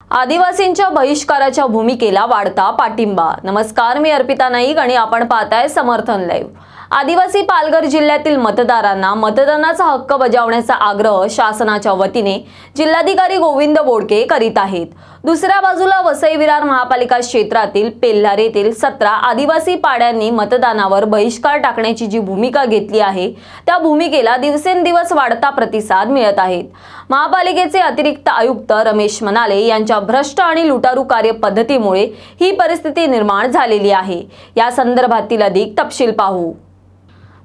आदिवासींच्या बहिष्काराच्या भूमिकेला वाढता पाठिंबा। नमस्कार, मी अर्पिता नाईक आणि आपण पाहताय समर्थन लाईव्ह। आदिवासी पालघर जिल्ह्यातील मतदारांना मतदानाचा हक्क बजावण्याचा आग्रह शासनाच्या वतीने जिल्हाधिकारी गोविंद बोडके करीत आहेत। दुसऱ्या बाजूला वसई विरार महापालिका क्षेत्रातील पेल्हार येथील 17 आदिवासी पाड्यांनी मतदानावर बहिष्कार टाकण्याची जी भूमिका घेतली आहे त्या भूमिकेला दिवसेंदिवस वाढता प्रतिसाद मिळत आहे। महापालिकेचे अतिरिक्त आयुक्त रमेश मनाले यांच्या भ्रष्ट आणि लुटारू कार्यपद्धतीमुळे ही परिस्थिती निर्माण झालेली आहे। या संदर्भातील अधिक तपशील पाहू।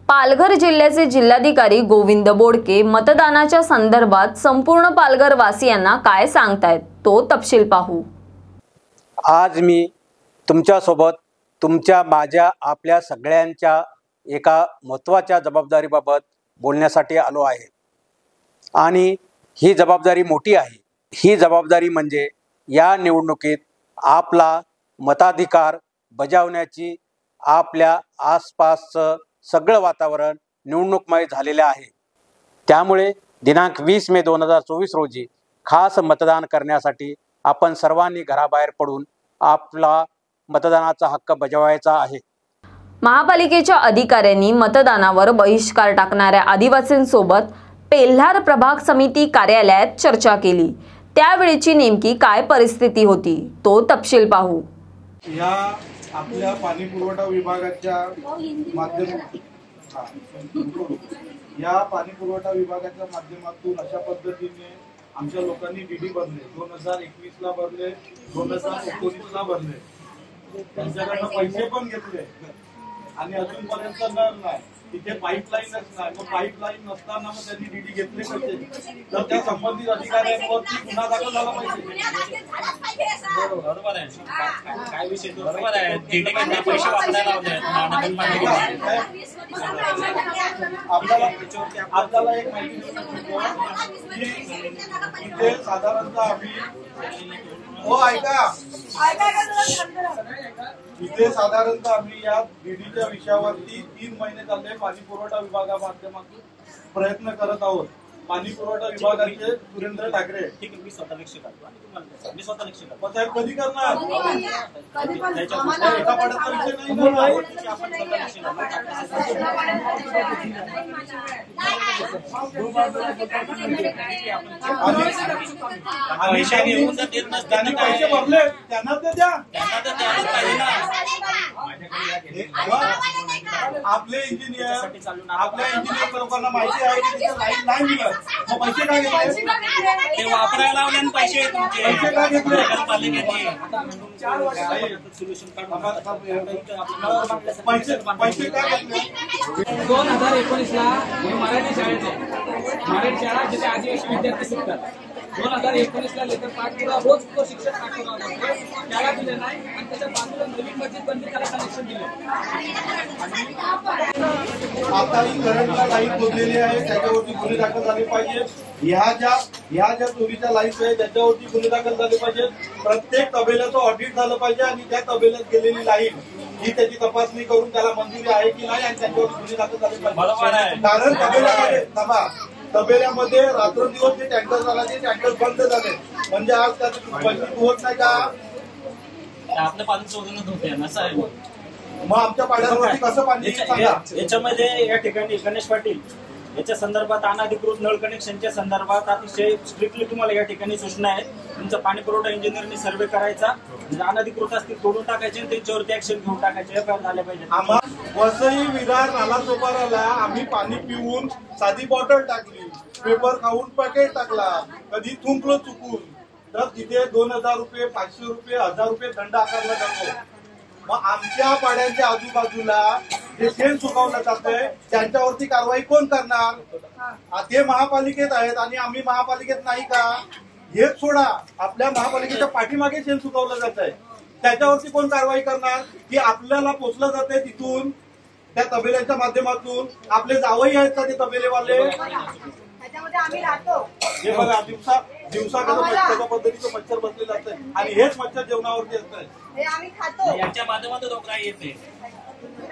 पालघर जिल्ह्याचे जिल्हाधिकारी गोविंद बोडके मतदानाच्या संदर्भात संपूर्ण पालघर वासियांना काय सांगतायत तो तपशील पाहू। आज मी तुमच्या सोबत माझ्या आपल्या सगळ्यांच्या एका महत्त्वाच्या जबाबदारीबाबत बोलण्यासाठी आलो आहे आणि ही जबाबदारी मोठी आहे। ही जबाबदारी म्हणजे या निवडणुकीत आपला मताधिकार बजावण्याची। आपल्या आसपासचं सगळं वातावरण निवडणूकमय झालेले आहे। त्यामुळे दिनांक 20 मे 2024 रोजी खास मतदान करण्यासाठी आपण सर्वांनी घराबाहेर पडून आपला मतदानाचा हक्क बजावायचा आहे। महापालिकेच्या अधिकाऱ्यांनी मतदानावर बहिष्कार टाकणाऱ्या आदिवासींसोबत पेल्हार प्रभाग समिती कार्यालयात चर्चा केली। त्यावेळीची नेमकी काय परिस्थिती होती तो तपशील पाहू। या आपल्या पाणी पुरवठा विभागाच्या माध्यमातून अशा पद्धतीने आमच्या लोकांनी डीडी भरले, 2021 ला भरले, 2019 ला भरले, त्यांच्याकडनं पैसे पण घेतले आणि अजूनपर्यंत नळ नाही। तिथे पाईपलाईनच नाही। मग पाईपलाईन नसताना मग त्यांनी डीडी घेतले कसे? तर त्या संबंधित अधिकाऱ्यांवरती गुन्हा दाखल झाला पाहिजे। बरोबर आहे, काय विषय बरोबर आहे। डीडी पैसे वापरायला लावले आपल्याला एक माहिती देऊ की इथे साधारणतः आम्ही इथे साधारणतः आम्ही या डीडीच्या विषयावरती 3 महिने झाले पाणी पुरवठा विभागामाध्यमातून प्रयत्न करत आहोत। पाणी पुरवठा विभागाचे सुरेंद्र ठाकरे, ठीक आहे, मी स्वतः लक्ष करतो, साहेब कधी करणार? एका पाड्याचा विषय नाही। पैसे भरले त्यांना ते द्या। आपले इंजिनियर लोकांना माहिती आहे की लाईट नाही मिळत, मग पैसे काय घेतले? ते वापरायला लावले पैसे तुमचे पैसे काय घेतले? पैसे काय घेतले? 2019 ला मराठी शाळेचे मराठी शाळा जिथे आदिवासी विद्यार्थी शिकतात, 2019 ला लेकर पाठपुरा रोज तो शिक्षक पाठपुरा करतो, त्याला दिले नाही आणि त्याच्या बाजूला नवीन मस्जिद बंदी त्याला कनेक्शन दिले। आता ही करंटला लाईट जोडलेली आहे त्याच्यावरती गुन्हे दाखल झाले पाहिजे। ह्या ज्या चोरीच्या लाईट आहे त्याच्यावरती गुन्हे दाखल झाले पाहिजे। प्रत्येक तबेल्याचं ऑडिट झालं पाहिजे आणि त्या तबेल्यात गेलेली लाईट ही त्याची तपासणी करून त्याला मंजुरी आहे की नाही आणि त्याच्यावरती गुन्हे दाखल झाले पाहिजे। कारण तबेल्यामध्ये रात्रंदिवस जे टँकर झाला ते टँकर बंद झाले, म्हणजे आज त्याची बंदी होत नाही का? आपल्या पाणी शोधूनच होते असं आहे। मग आमच्या पाड्यांवरती कसं पाणी सांगा? याच्यामध्ये या ठिकाणी गणेश पाटील याच्या संदर्भात अनधिकृत नळ कनेक्शनच्या संदर्भात अतिशय स्ट्रिक्टली तुम्हाला या ठिकाणी सूचना आहे। तुमचा पाणी पुरवठा इंजिनियरने सर्वे करायचा, अनधिकृत असतील तोडून टाकायचे आणि त्यांच्यावरती ऍक्शन घेऊन टाकायचे, एफआयआर झाल्या पाहिजे। वसई विरार नाला सोपाराला आम्ही पाणी पिऊन साधी बॉटल टाकली, पेपर खाऊन पॅकेट टाकला, कधी थुंकलो चुकून, तर तिथे 2000 रुपये, 500 रुपये, 1000 रुपये दंड आकारला जातो। मग आमच्या पाड्यांच्या आजूबाजूला जे शेण सुकवलं जातंय त्यांच्यावरती कारवाई कोण करणार? ते महापालिकेत आहेत आणि आम्ही महापालिकेत नाही का? हेच सोडा, आपल्या महापालिकेच्या पाठीमागे शेण सुकवलं जात आहे त्याच्यावरती कोण कारवाई करणार? की आपल्याला पोचलं जाते तिथून त्या तबेल्याच्या माध्यमातून। आपले जावई आहेत का ते तबेलेवाले? हे बघा, दिवसा कशा पद्धतीचं मच्छर बसले जात आहे आणि हेच मच्छर जेवणावरती असत आहे। यांच्या माध्यमातून येते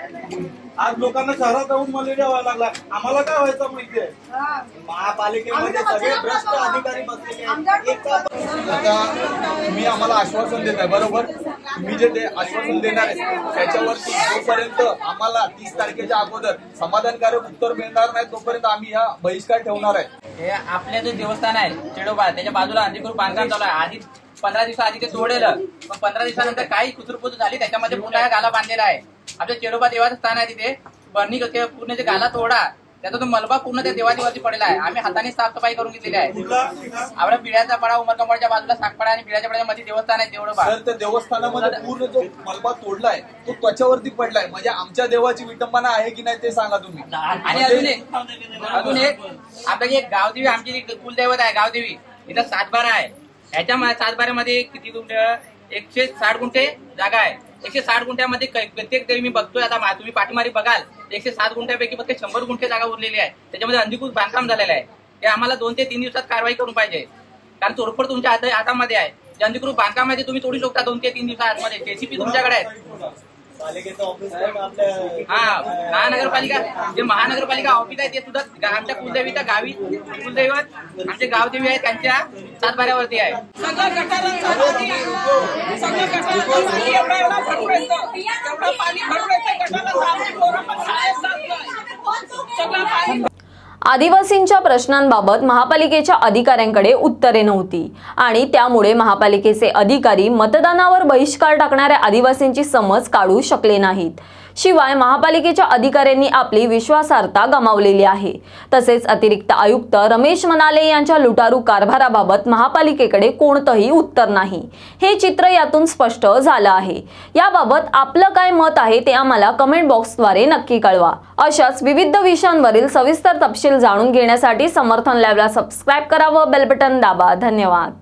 आज लोकांना शहरात जाऊन मलेरिया व्हायला लागला. आम्हाला काय व्हायचं माहितीये? महापालिकेमध्ये सगळे भ्रष्ट अधिकारी बसलेले आहेत. आता तुम्ही आम्हाला आश्वासन देत आहे, बरोबर? तुम्ही जे ते आश्वासन देणार आहे त्याच्यावरती जोपर्यंत आम्हाला 30 तारखेच्या अगोदर समाधानकारक उत्तर मिळणार नाही तोपर्यंत आम्ही हा बहिष्कार ठेवणार आहे. हे आपले जे देवस्थान आहे चेडोबा, त्याच्या बाजूला अधिकृत बांधकाम चालू आहे. आधी 15 दिवसाआधी ते तोडलेलं, पण 15 दिवसानंतर काही कुचरपुच झाली, त्याच्यामध्ये पुन्हा गाला बांधलेला आहे. आपल्या चेडोबा देवाचं स्थान आहे, तिथे बर्नी पूर्ण जे गाला तोडा, त्याचा तो मलबा पूर्ण त्या देवादेवाची पडलेला आहे. आम्ही हाताने साफसफाई करून घेतलेली आहे. आपल्या पिढ्याचा पडा उमरकंबळच्या बाजूला सागपाडा आणि पिढ्याच्या पड्यामध्ये देवस्थान आहे चेडोबा. त्या देवस्थानामध्ये पूर्ण जो मलबा तोडलाय तो त्वचावरती पडलाय. म्हणजे आमच्या देवाची विटंबना आहे की नाही ते सांगा तुम्ही. आणि अजून एक आपल्याची एक गावदेवी, आमची कुलदैवत आहे गावदेवी, इथं 7 आहे. ह्याच्या 7 मध्ये किती गुंठे? 160 गुंठे जागा आहे. 160 गुंठ्यामध्ये प्रत्येक देवी मी बघतोय, आता तुम्ही पाठीमारी बघाल 160 गुंठ्यापैकी फक्त 100 गुंठे जागा उरलेली आहे. त्याच्यामध्ये अधिकृत बांधकाम झालेलं आहे. ते आम्हाला 2 ते 3 दिवसात कारवाई करून पाहिजे, कारण तोडफोड तुमच्या हातामध्ये आहे. जे अधिकृत बांधकामामध्ये तुम्ही तोडू शकता 2 ते 3 दिवसामध्ये. जेसीपी तुमच्याकडे आहे. महानगरपालिका, जे महानगरपालिका ऑफिस आहे ते सुद्धा आमच्या कुलदेवीच्या गावी, कुलदैवत आमचे गावदेवी आहे त्यांच्या 7 आहे. आदिवासींच्या प्रश्नांबाबत महापालिकेच्या अधिकाऱ्यांकडे उत्तरे नव्हती आणि त्यामुळे महापालिकेचे अधिकारी मतदानावर बहिष्कार टाकणाऱ्या आदिवासींची समज काढू शकले नाहीत. शिवाय महापालिकेच्या अधिकाऱ्यांनी आपली विश्वासार्हता गमावलेली आहे. तसेच अतिरिक्त आयुक्त रमेश मनाले यांच्या लुटारू कारभाराबाबत महापालिकेकडे कोणतंही उत्तर नाही. हे चित्र यातून स्पष्ट झालं आहे. याबाबत आपलं काय मत आहे ते आम्हाला कमेंट बॉक्सद्वारे नक्की कळवा. अशाच विविध विषयांवरील सविस्तर तपशील जाणून घेण्यासाठी समर्थन लाईव्हला सबस्क्राईब करा व बेल बटन दाबा. धन्यवाद.